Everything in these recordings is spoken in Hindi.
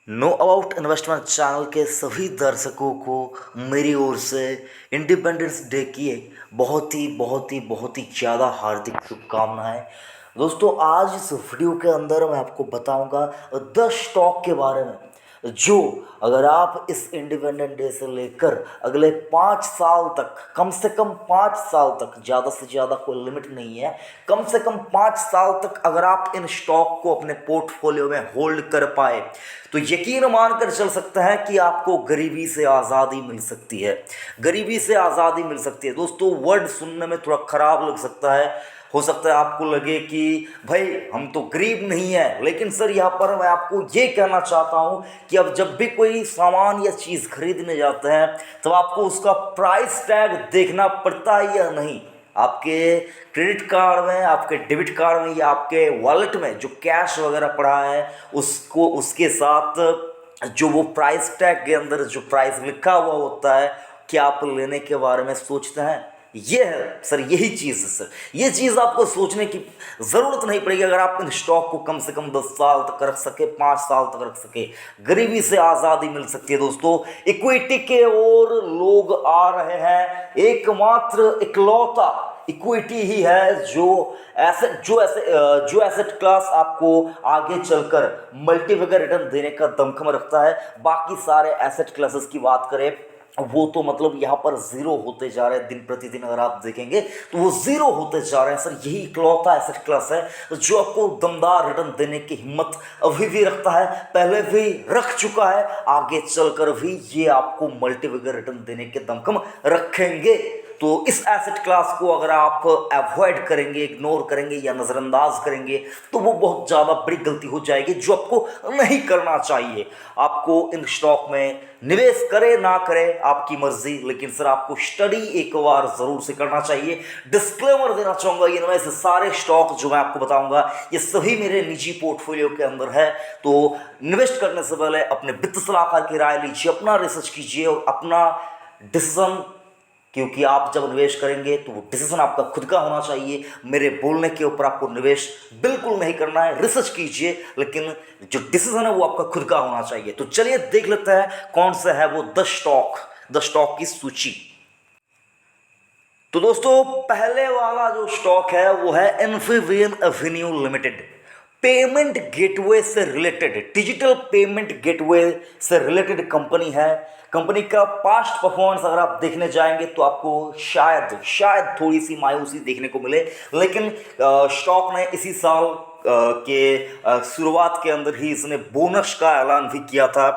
नो अबाउट इन्वेस्टमेंट चैनल के सभी दर्शकों को मेरी ओर से इंडिपेंडेंस डे की बहुत ही ज़्यादा हार्दिक शुभकामनाएं। दोस्तों, आज इस वीडियो के अंदर मैं आपको बताऊंगा 10 स्टॉक के बारे में जो अगर आप इस इंडिपेंडेंट डे से लेकर अगले 5 साल तक, कम से कम 5 साल तक, ज़्यादा से ज़्यादा कोई लिमिट नहीं है, कम से कम 5 साल तक अगर आप इन स्टॉक को अपने पोर्टफोलियो में होल्ड कर पाए तो यकीन मानकर चल सकता है कि आपको गरीबी से आज़ादी मिल सकती है। गरीबी से आज़ादी मिल सकती है। दोस्तों, वर्ड सुनने में थोड़ा खराब लग सकता है, हो सकता है आपको लगे कि भाई हम तो गरीब नहीं है, लेकिन सर यहाँ पर मैं आपको ये कहना चाहता हूँ कि अब जब भी कोई सामान या चीज़ खरीदने जाते हैं तो आपको उसका प्राइस टैग देखना पड़ता है या नहीं। आपके क्रेडिट कार्ड में, आपके डेबिट कार्ड में या आपके वॉलेट में जो कैश वगैरह पड़ा है उसको, उसके साथ जो वो प्राइस टैग के अंदर जो प्राइस लिखा हुआ होता है, क्या आप लेने के बारे में सोचते हैं? ये है सर, यही चीज़ है सर। ये चीज़ आपको सोचने की ज़रूरत नहीं पड़ेगी अगर आप इन स्टॉक को कम से कम 10 साल तक रख सके, 5 साल तक रख सके। गरीबी से आज़ादी मिल सकती है। दोस्तों, इक्विटी के ओर लोग आ रहे हैं। एकमात्र इकलौता इक्विटी ही है जो एसेट क्लास आपको आगे चलकर मल्टीपल रिटर्न देने का दमखम रखता है। बाकी सारे एसेट क्लासेस की बात करें वो तो मतलब यहाँ पर जीरो होते जा रहे हैं। दिन प्रतिदिन अगर आप देखेंगे तो वो जीरो होते जा रहे हैं सर। यही इकलौता एसेट क्लास है जो आपको दमदार रिटर्न देने की हिम्मत अभी भी रखता है, पहले भी रख चुका है, आगे चलकर भी ये आपको मल्टीपल रिटर्न देने के दमखम रखेंगे। तो इस एसेट क्लास को अगर आप अवॉइड करेंगे, इग्नोर करेंगे या नज़रअंदाज करेंगे तो वो बहुत ज़्यादा बड़ी गलती हो जाएगी जो आपको नहीं करना चाहिए। आपको इन स्टॉक में निवेश करे ना करे आपकी मर्जी, लेकिन सर आपको स्टडी एक बार ज़रूर से करना चाहिए। डिस्क्लेमर देना चाहूँगा, इनमें से सारे स्टॉक जो मैं आपको बताऊँगा ये सभी मेरे निजी पोर्टफोलियो के अंदर है। तो इन्वेस्ट करने से पहले अपने वित्त सलाहकार की राय लीजिए, अपना रिसर्च कीजिए और अपना डिसीजन, क्योंकि आप जब निवेश करेंगे तो वो डिसीजन आपका खुद का होना चाहिए। मेरे बोलने के ऊपर आपको निवेश बिल्कुल नहीं करना है। रिसर्च कीजिए, लेकिन जो डिसीजन है वो आपका खुद का होना चाहिए। तो चलिए देख लेते हैं कौन सा है वो 10 स्टॉक की सूची। तो दोस्तों, पहले वाला जो स्टॉक है वो है इन्फीवियन एवेन्यू लिमिटेड। पेमेंट गेटवे से रिलेटेड, डिजिटल पेमेंट गेटवे से रिलेटेड कंपनी है। कंपनी का पास्ट परफॉर्मेंस अगर आप देखने जाएंगे तो आपको शायद थोड़ी सी मायूसी देखने को मिले, लेकिन स्टॉक ने इसी साल के शुरुआत के अंदर ही इसने बोनस का ऐलान भी किया था।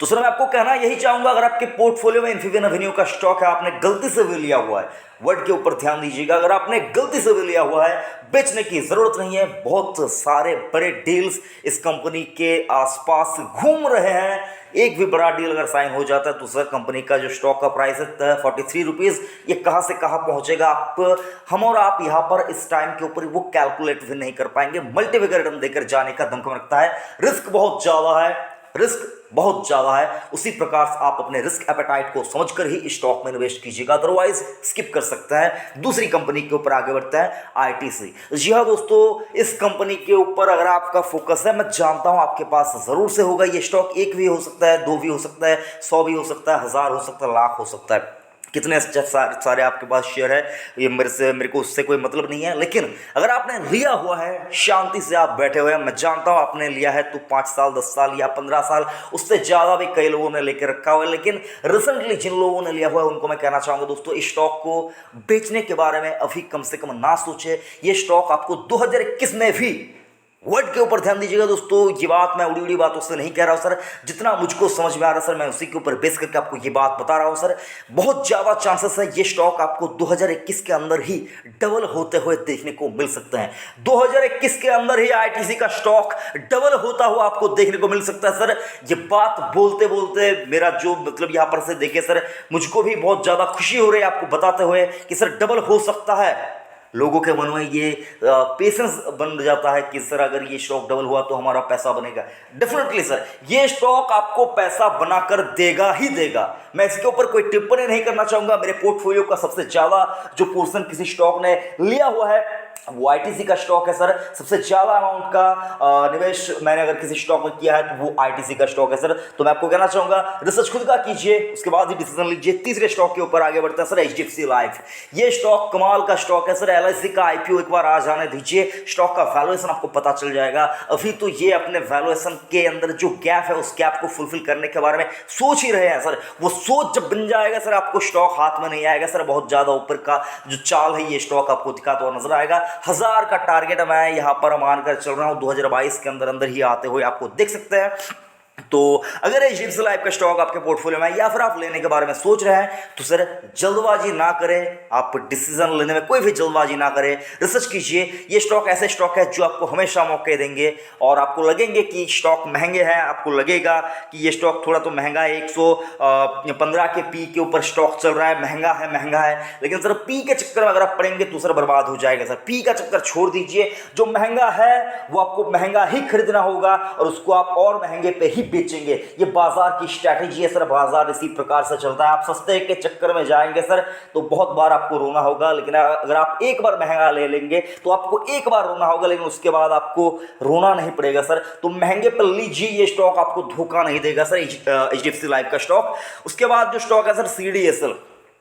तो सर मैं आपको कहना यही चाहूंगा, अगर आपके पोर्टफोलियो में इन्फीवियन एवेन्यू का स्टॉक है, आपने गलती से भी लिया हुआ है, वर्ड के ऊपर ध्यान दीजिएगा, अगर आपने गलती से भी लिया हुआ है, बेचने की जरूरत नहीं है। बहुत सारे बड़े डील्स इस कंपनी के आसपास घूम रहे हैं। एक भी बड़ा डील अगर साइन हो जाता है तो सर कंपनी का जो स्टॉक का प्राइस है 43 रुपीज़, ये कहाँ से कहाँ पहुंचेगा हम और आप यहाँ पर इस टाइम के ऊपर वो कैलकुलेट भी नहीं कर पाएंगे। मल्टीपल रिटर्न देकर जाने का दमखम रखता है। रिस्क बहुत ज़्यादा है, उसी प्रकार से आप अपने रिस्क एपेटाइट को समझकर ही स्टॉक में निवेश कीजिएगा, अदरवाइज स्किप कर सकता है। दूसरी कंपनी के ऊपर आगे बढ़ता है आईटीसी। जी हाँ दोस्तों, इस कंपनी के ऊपर अगर आपका फोकस है, मैं जानता हूं आपके पास जरूर से होगा ये स्टॉक। एक भी हो सकता है, दो भी हो सकता है, 100 भी हो सकता है, 1000 हो सकता है, लाख हो सकता है। कितने सारे आपके पास शेयर है ये मेरे को उससे कोई मतलब नहीं है, लेकिन अगर आपने लिया हुआ है, शांति से आप बैठे हुए हैं, मैं जानता हूं आपने लिया है तो 5 साल, 10 साल या 15 साल, उससे ज़्यादा भी कई लोगों ने लेकर रखा हुआ है, लेकिन रिसेंटली जिन लोगों ने लिया हुआ है उनको मैं कहना चाहूँगा दोस्तों, इस स्टॉक को बेचने के बारे में अभी कम से कम ना सोचे। ये स्टॉक आपको 2021 में भी, वर्ड के ऊपर ध्यान दीजिएगा दोस्तों, ये बात मैं उड़ी उड़ी बातों से नहीं कह रहा हूँ सर, जितना मुझको समझ में आ रहा है सर मैं उसी के ऊपर बेस करके आपको ये बात बता रहा हूँ सर। बहुत ज़्यादा चांसेस है ये स्टॉक आपको 2021 के अंदर ही डबल होते हुए देखने को मिल सकते हैं। 2021 के अंदर ही आईटीसी का स्टॉक डबल होता हुआ आपको देखने को मिल सकता है सर। ये बात बोलते बोलते मेरा जो मतलब यहाँ पर से देखिए सर, मुझको भी बहुत ज़्यादा खुशी हो रही है आपको बताते हुए कि सर डबल हो सकता है। लोगों के मन में ये पेशेंस बन जाता है कि सर अगर ये स्टॉक डबल हुआ तो हमारा पैसा बनेगा। डेफिनेटली सर, ये स्टॉक आपको पैसा बनाकर देगा ही देगा। मैं इसके ऊपर कोई टिप्पणी नहीं करना चाहूँगा। मेरे पोर्टफोलियो का सबसे ज़्यादा जो पोर्शन किसी स्टॉक ने लिया हुआ है वो आईटीसी का स्टॉक है सर। सबसे ज़्यादा अमाउंट का निवेश मैंने अगर किसी स्टॉक में किया है तो वो आईटीसी का स्टॉक है सर। तो मैं आपको कहना चाहूँगा रिसर्च खुद का कीजिए, उसके बाद ही डिसीजन लीजिए। तीसरे स्टॉक के ऊपर आगे बढ़ते हैं सर, एचडीएफसी लाइफ। ये स्टॉक कमाल का स्टॉक है सर। एलआईसी का आईपीओ एक बार आ जाने दीजिए, स्टॉक का वैल्यूएशन आपको पता चल जाएगा। अभी तो ये अपने वैल्यूएशन के अंदर जो गैप है उस गैप को फुलफिल करने के बारे में सोच ही रहे हैं सर। वो सोच जब बन जाएगा सर आपको स्टॉक हाथ में नहीं आएगा सर। बहुत ज़्यादा ऊपर का जो चाल है ये स्टॉक आपको दिखाता हुआ नजर आएगा। 1000 का टारगेट मैं यहां पर मानकर चल रहा हूं, 2022 के अंदर अंदर ही आते हुए आपको देख सकते हैं। तो अगर एचडीएफसी लाइफ का स्टॉक आपके पोर्टफोलियो में या फिर आप लेने के बारे में सोच रहे हैं तो सर जल्दबाजी ना करें, आप डिसीजन लेने में कोई भी जल्दबाजी ना करें, रिसर्च कीजिए। ये स्टॉक ऐसे स्टॉक है जो आपको हमेशा मौके देंगे और आपको लगेंगे कि स्टॉक महंगे हैं, आपको लगेगा कि ये स्टॉक थोड़ा तो महंगा है, 115 के पी के ऊपर स्टॉक चल रहा है, महंगा है। लेकिन सर पी के चक्कर में अगर आप पड़ेंगे तो सर बर्बाद हो जाएगा सर। पी का चक्कर छोड़ दीजिए, जो महंगा है वो आपको महंगा ही खरीदना होगा और उसको आप और महंगे पे ही बेचेंगे। ये बाजार की स्ट्रैटेजी है सर, बाजार इसी प्रकार से चलता है। आप सस्ते के चक्कर में जाएंगे सर तो बहुत बार आपको रोना होगा, लेकिन अगर आप एक बार महंगा ले लेंगे तो आपको एक बार रोना होगा, लेकिन उसके बाद आपको रोना नहीं पड़ेगा सर। तो महंगे पर लीजिए, ये स्टॉक आपको धोखा नहीं देगा सर, एचडीएफसी लाइफ का स्टॉक। उसके बाद जो स्टॉक है सर सीडीएसएल,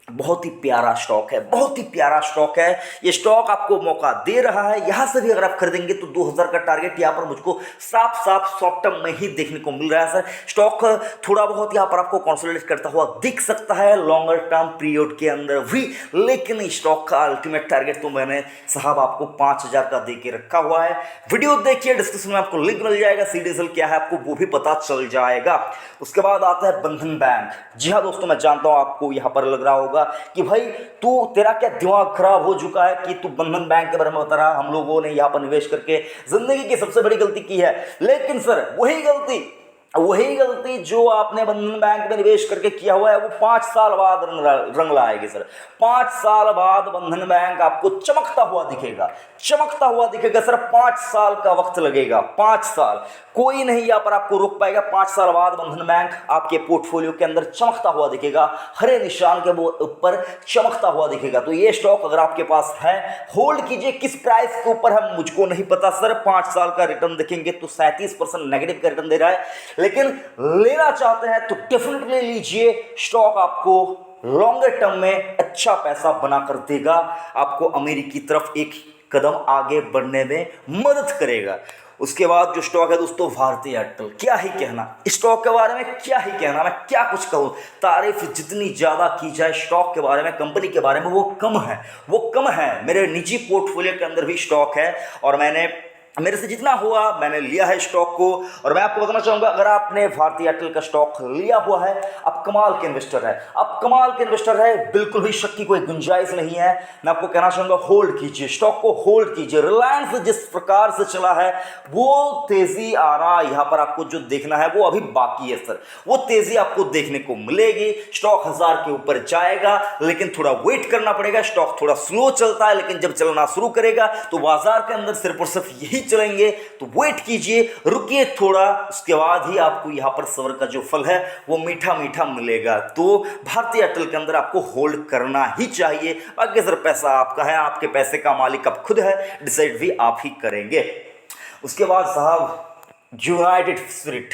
बहुत ही प्यारा स्टॉक है, बहुत ही प्यारा स्टॉक है। ये स्टॉक आपको मौका दे रहा है, यहां से भी अगर आप खरीदेंगे तो 2000 का टारगेट यहां पर मुझको साफ शॉर्ट टर्म में ही देखने को मिल रहा है सर। स्टॉक थोड़ा बहुत यहां पर आपको कंसोलिडेट करता हुआ दिख सकता है लॉन्गर टर्म पीरियड के अंदर भी, लेकिन स्टॉक का अल्टीमेट टारगेट तो मैंने साहब आपको 5000 का दे के रखा हुआ है। वीडियो देखिए, डिस्क्रिप्शन में आपको लिंक मिल जाएगा, सीडीएसएल क्या है आपको वो भी पता चल जाएगा। उसके बाद आता है बंधन बैंक। जी हाँ दोस्तों, मैं जानता हूं आपको यहां पर लग रहा होगा कि भाई तू तेरा क्या दिमाग खराब हो चुका है कि तू बंधन बैंक के बारे में बता रहा। हम लोगों ने यहां पर निवेश करके जिंदगी की सबसे बड़ी गलती की है, लेकिन सर वही गलती जो आपने बंधन बैंक में निवेश करके किया हुआ है वो 5 साल बाद रंग लाएगी सर। 5 साल बाद बंधन बैंक आपको चमकता हुआ दिखेगा सर। 5 साल का वक्त लगेगा, 5 साल। कोई नहीं यहाँ पर आपको रोक पाएगा। 5 साल बाद बंधन बैंक आपके पोर्टफोलियो के अंदर चमकता हुआ दिखेगा, हरे निशान के ऊपर चमकता हुआ दिखेगा। तो ये स्टॉक अगर आपके पास है, होल्ड कीजिए। किस प्राइस के ऊपर है मुझको नहीं पता सर। 5 साल का रिटर्न देखेंगे तो 37% नेगेटिव का रिटर्न दे रहा है, लेकिन लेना चाहते हैं तो डेफिनेटली लीजिए। स्टॉक आपको लॉन्गर टर्म में अच्छा पैसा बनाकर देगा, आपको अमेरिकी की तरफ एक कदम आगे बढ़ने में मदद करेगा। उसके बाद जो स्टॉक है दोस्तों भारतीय एयरटेल, क्या ही कहना स्टॉक के बारे में, क्या ही कहना, मैं क्या कुछ कहूँ। तारीफ जितनी ज़्यादा की जाए स्टॉक के बारे में, कंपनी के बारे में, वो कम है। मेरे निजी पोर्टफोलियो के अंदर भी स्टॉक है और मेरे से जितना हुआ मैंने लिया है स्टॉक को। और मैं आपको बताना चाहूंगा, अगर आपने भारतीय एयरटेल का स्टॉक लिया हुआ है, आप कमाल के इन्वेस्टर है, बिल्कुल भी शक की कोई गुंजाइश नहीं है। मैं आपको कहना चाहूंगा होल्ड कीजिए, स्टॉक को होल्ड कीजिए। रिलायंस जिस प्रकार से चला है वो तेजी आ रहा यहाँ पर आपको जो देखना है वो अभी बाकी है सर। वो तेजी आपको देखने को मिलेगी। स्टॉक 1000 के ऊपर जाएगा, लेकिन थोड़ा वेट करना पड़ेगा। स्टॉक थोड़ा स्लो चलता है, लेकिन जब चलना शुरू करेगा तो बाजार के अंदर सिर्फ और सिर्फ यही चलेंगे। तो वेट कीजिए, रुकिए थोड़ा, उसके बाद ही आपको यहां पर सब्र का जो फल है वो मीठा मिलेगा। तो भारतीय एयरटेल के अंदर आपको होल्ड करना ही चाहिए। बाकी सर पैसा आपका है, आपके पैसे का मालिक आप खुद है, डिसाइड भी आप ही करेंगे। उसके बाद साहब यूनाइटेड स्पिरिट,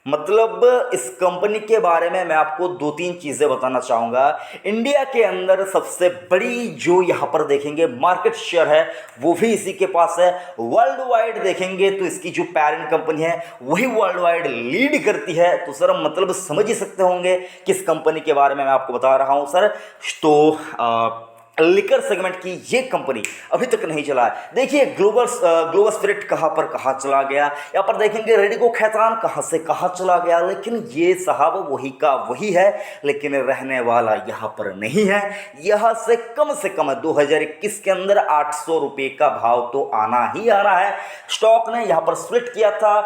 मतलब इस कंपनी के बारे में मैं आपको 2-3 चीज़ें बताना चाहूँगा। इंडिया के अंदर सबसे बड़ी जो यहाँ पर देखेंगे मार्केट शेयर है वो भी इसी के पास है। वर्ल्ड वाइड देखेंगे तो इसकी जो पेरेंट कंपनी है वही वर्ल्ड वाइड लीड करती है। तो सर मतलब समझ ही सकते होंगे किस कंपनी के बारे में मैं आपको बता रहा हूँ सर। तो लिकर सेगमेंट की ये कंपनी अभी तक नहीं चला है। देखिए ग्लोबल स्पिरिट कहाँ पर कहाँ चला गया, यहाँ पर देखेंगे रेडिको खैतान कहाँ से कहाँ चला गया, लेकिन ये साहब वही का वही है, लेकिन रहने वाला यहाँ पर नहीं है। यहाँ से कम 2021 के अंदर 800 रुपये का भाव तो आना ही आना है। स्टॉक ने यहाँ पर स्प्लिट किया था,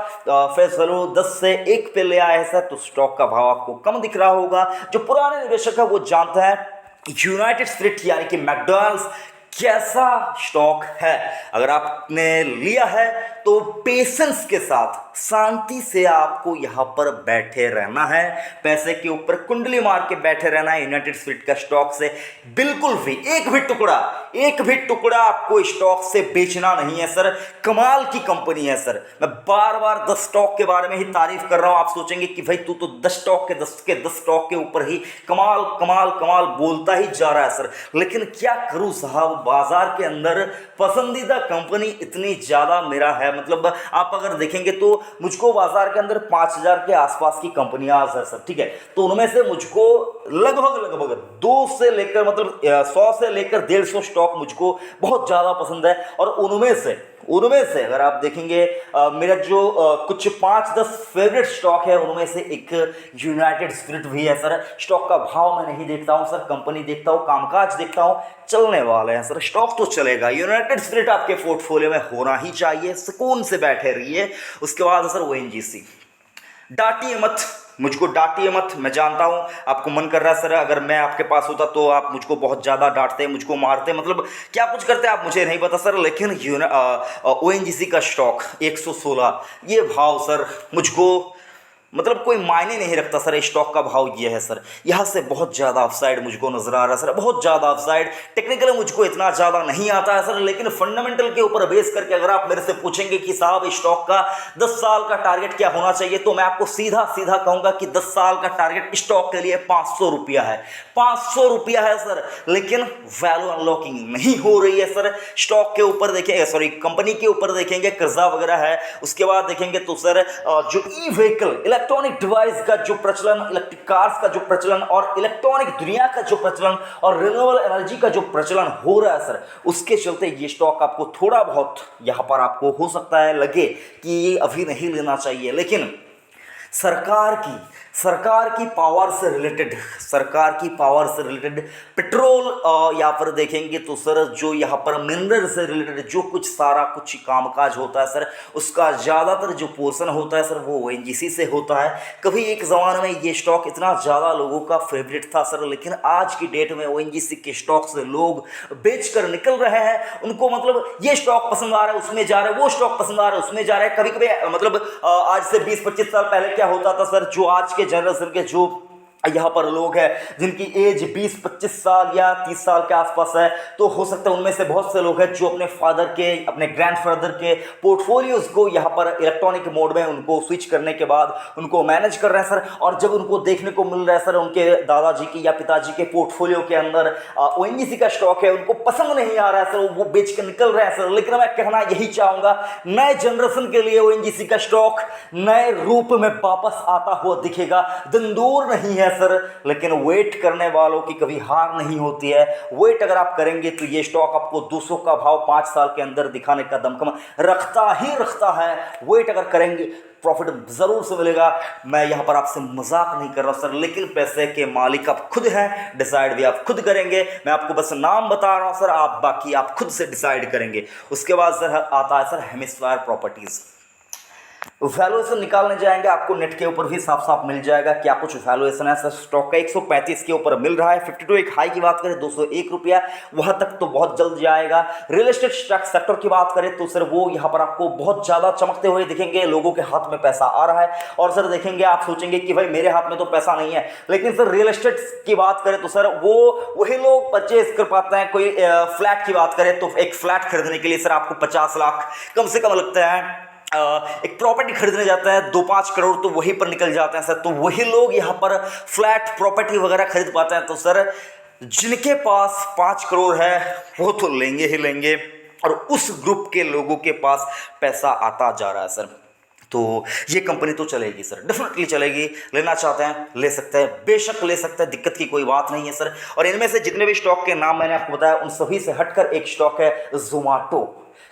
फेस वैल्यू 10 से 1 पे ले आया है, तो स्टॉक का भाव आपको कम दिख रहा होगा। जो पुराने निवेशक है वो जानते हैं यूनाइटेड स्पिरिट यानी कि मैकडॉनल्ड्स कैसा स्टॉक है। अगर आपने लिया है तो पेशेंस के साथ शांति से आपको यहाँ पर बैठे रहना है, पैसे के ऊपर कुंडली मार के बैठे रहना है। यूनाइटेड स्पिरिट का स्टॉक से बिल्कुल भी एक भी टुकड़ा आपको स्टॉक से बेचना नहीं है सर। कमाल की कंपनी है सर। मैं बार बार 10 स्टॉक के बारे में ही तारीफ कर रहा हूं। आप सोचेंगे कि भाई तू तो 10 स्टॉक के 10 स्टॉक के ऊपर ही कमाल कमाल कमाल बोलता ही जा रहा है सर, लेकिन क्या करूं साहब, बाजार के अंदर पसंदीदा कंपनी इतनी ज्यादा मेरा है। मतलब आप अगर देखेंगे तो मुझको बाजार के अंदर 5000 के आसपास की कंपनियां है सर, ठीक है। तो उनमें से मुझको लगभग 2 से लेकर मतलब 100 से लेकर 150 स्टॉक मुझको बहुत ज्यादा पसंद है। और उनमें से अगर आप देखेंगे मेरा जो कुछ 5-10 फेवरेट स्टॉक है, उनमें से एक यूनाइटेड स्पिरिट भी है सर। स्टॉक का भाव मैं नहीं देखता हूं सर, कंपनी देखता हूं, कामकाज देखता हूं, चलने वाले हैं सर, स्टॉक तो चलेगा। यूनाइटेड स्पिरिट आपके पोर्टफोलियो में होना ही चाहिए, सुकून से बैठे रहिए। उसके बाद सर ओएनजीसी, डांटिए मत मुझको, डांटिए मत। मैं जानता हूं आपको मन कर रहा है सर अगर मैं आपके पास होता तो आप मुझको बहुत ज़्यादा डांटते, मुझको मारते, मतलब क्या कुछ करते आप मुझे नहीं पता सर। लेकिन ओएनजीसी का स्टॉक 116 ये भाव सर मुझको मतलब कोई मायने नहीं रखता सर। स्टॉक का भाव ये है सर, यहाँ से बहुत ज़्यादा अपसाइड मुझको नजर आ रहा है सर, बहुत ज़्यादा अपसाइड। टेक्निकल मुझको इतना ज़्यादा नहीं आता है सर, लेकिन फंडामेंटल के ऊपर बेस करके अगर आप मेरे से पूछेंगे कि साहब स्टॉक का 10 साल का टारगेट क्या होना चाहिए, तो मैं आपको सीधा सीधा कहूँगा कि 10 साल का टारगेट स्टॉक के लिए 500 रुपया है, 500 रुपया है सर। लेकिन वैल्यू अनलॉकिंग नहीं हो रही है सर। स्टॉक के ऊपर देखेंगे, सॉरी कंपनी के ऊपर देखेंगे कर्जा वगैरह है। उसके बाद देखेंगे तो सर जो ई व्हीकल इलेक्ट्रॉनिक डिवाइस का जो प्रचलन, इलेक्ट्रिक कार्स का जो प्रचलन और इलेक्ट्रॉनिक दुनिया का जो प्रचलन और रिन्यूएबल एनर्जी का जो प्रचलन हो रहा है सर, उसके चलते ये स्टॉक आपको थोड़ा बहुत यहां पर आपको हो सकता है लगे कि ये अभी नहीं लेना चाहिए। लेकिन सरकार की पावर से रिलेटेड पेट्रोल यहाँ पर देखेंगे तो सर जो यहाँ पर मिनरल से रिलेटेड जो कुछ सारा कुछ कामकाज होता है सर, उसका ज़्यादातर जो पोर्शन होता है सर वो ओएनजीसी से होता है। कभी एक ज़माने में ये स्टॉक इतना ज़्यादा लोगों का फेवरेट था सर, लेकिन आज की डेट में ओएनजीसी के स्टॉक से लोग बेच कर निकल रहे हैं। उनको मतलब ये स्टॉक पसंद आ रहा है उसमें जा रहे हैं, वो स्टॉक पसंद आ रहा है उसमें जा रहे हैं। कभी कभी मतलब आज से 20-25 साल पहले क्या होता था सर, जो आज के जनरेशन के जो यहाँ पर लोग हैं जिनकी एज 20-25 साल या 30 साल के आसपास है, तो हो सकता है उनमें से बहुत से लोग हैं जो अपने फादर के, अपने ग्रैंडफादर के पोर्टफोलियोज को यहाँ पर इलेक्ट्रॉनिक मोड में उनको स्विच करने के बाद उनको मैनेज कर रहे हैं सर। और जब उनको देखने को मिल रहा है सर उनके दादाजी की या पिताजी के पोर्टफोलियो के अंदर ओएनजीसी का स्टॉक है, उनको पसंद नहीं आ रहा है सर, वो बेच कर निकल रहे हैं सर। लेकिन मैं कहना यही चाहूँगा, नए जनरेशन के लिए ओएनजीसी का स्टॉक नए रूप में वापस आता हुआ दिखेगा। दिन दूर नहीं है सर, लेकिन वेट करने वालों की कभी हार नहीं होती है। वेट अगर आप करेंगे तो ये स्टॉक आपको 200 का भाव 5 साल के अंदर दिखाने का दमखम रखता है। वेट अगर करेंगे प्रॉफिट जरूर से मिलेगा। मैं यहां पर आपसे मजाक नहीं कर रहा सर, लेकिन पैसे के मालिक आप खुद हैं, डिसाइड भी आप खुद करेंगे। मैं आपको बस नाम बता रहा हूं सर, आप बाकी आप खुद से डिसाइड करेंगे। उसके बाद सर आता है सर हेमिस्फीयर प्रॉपर्टीज। वैल्यूएशन निकालने जाएंगे, आपको नेट के ऊपर भी साफ साफ मिल जाएगा क्या कुछ वैल्यूएशन है सर। स्टॉक का 135 के ऊपर मिल रहा है, 52 एक हाई की बात करें 201 रुपया, वहां तक तो बहुत जल्द जाएगा। रियल एस्टेट सेक्टर की बात करें तो सर वो यहाँ पर आपको बहुत ज्यादा चमकते हुए दिखेंगे, लोगों के हाथ में पैसा आ रहा है। और सर देखेंगे, आप सोचेंगे कि भाई मेरे हाथ में तो पैसा नहीं है, लेकिन सर रियल एस्टेट की बात करें तो सर वो वही लोग परचेज कर पाते हैं। कोई फ्लैट की बात करें तो एक फ्लैट खरीदने के लिए सर आपको 50 लाख कम से कम लगता है। एक प्रॉपर्टी खरीदने जाता है 2-5 करोड़ तो वहीं पर निकल जाते हैं सर। तो वही लोग यहाँ पर फ्लैट प्रॉपर्टी वगैरह खरीद पाते हैं। तो सर जिनके पास 5 करोड़ है वो तो लेंगे ही लेंगे, और उस ग्रुप के लोगों के पास पैसा आता जा रहा है सर। तो ये कंपनी तो चलेगी सर, डेफिनेटली चलेगी। लेना चाहते हैं ले सकते हैं, बेशक ले सकते हैं, दिक्कत की कोई बात नहीं है सर। और इनमें से जितने भी स्टॉक के नाम मैंने आपको बताया उन सभी से हटकर एक स्टॉक है जोमाटो।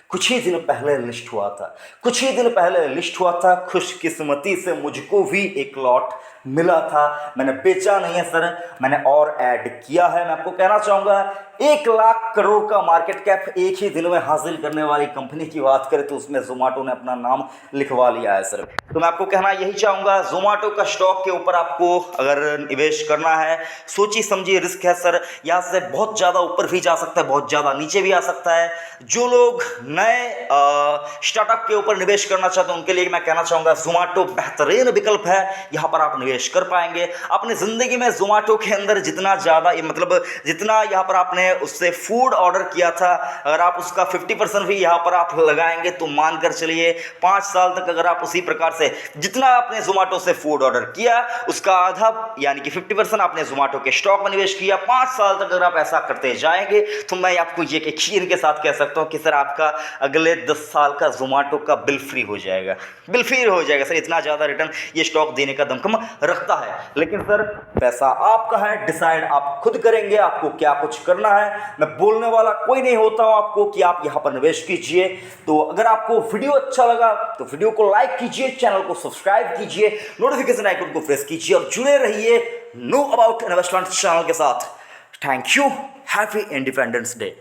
कुछ ही दिन पहले लिस्ट हुआ था, कुछ ही दिन पहले लिस्ट हुआ था। खुशकिस्मती से मुझको भी एक लॉट मिला था, मैंने बेचा नहीं है सर, मैंने और ऐड किया है। मैं आपको कहना चाहूँगा 1 लाख करोड़ का मार्केट कैप एक ही दिन में हासिल करने वाली कंपनी की बात करें तो उसमें जोमेटो ने अपना नाम लिखवा लिया है सर। तो मैं आपको कहना यही चाहूँगा, जोमेटो का स्टॉक के ऊपर आपको अगर निवेश करना है, सोची समझिए, रिस्क है सर, यहाँ से बहुत ज़्यादा ऊपर भी जा सकता है, बहुत ज़्यादा नीचे भी आ सकता है। जो लोग नए स्टार्टअप के ऊपर निवेश करना चाहते हैं उनके लिए मैं कहना चाहूँगा जोमेटो बेहतरीन विकल्प है, यहाँ पर आप निवेश कर पाएंगे। अपनी ज़िंदगी में जोमेटो के अंदर जितना ज़्यादा मतलब जितना यहाँ पर आपने उससे फूड ऑर्डर किया था, अगर आप उसका 50% भी यहाँ पर आप लगाएंगे तो मान कर चलिए 5 साल तक अगर आप उसी प्रकार से जितना आपने जोमेटो से फूड ऑर्डर किया उसका आधा यानी कि 50% आपने जोमेटो के स्टॉक में निवेश किया, 5 साल तक अगर आप ऐसा करते जाएंगे तो मैं आपको ये यकीन के साथ कह सकता हूँ कि सर आपका अगले 10 साल का जोमेटो का बिल फ्री हो जाएगा, बिल फ्री हो जाएगा सर। इतना ज़्यादा रिटर्न ये स्टॉक देने का दमखम रखता है। लेकिन सर पैसा आपका है, डिसाइड आप खुद करेंगे आपको क्या कुछ करना है। मैं बोलने वाला कोई नहीं होता हूं आपको कि आप यहां पर निवेश कीजिए। तो अगर आपको वीडियो अच्छा लगा तो वीडियो को लाइक कीजिए, चैनल को सब्सक्राइब कीजिए, नोटिफिकेशन आइकन को प्रेस कीजिए और जुड़े रहिए नो अबाउट इन्वेस्टमेंट चैनल के साथ। Thank you, happy independence day.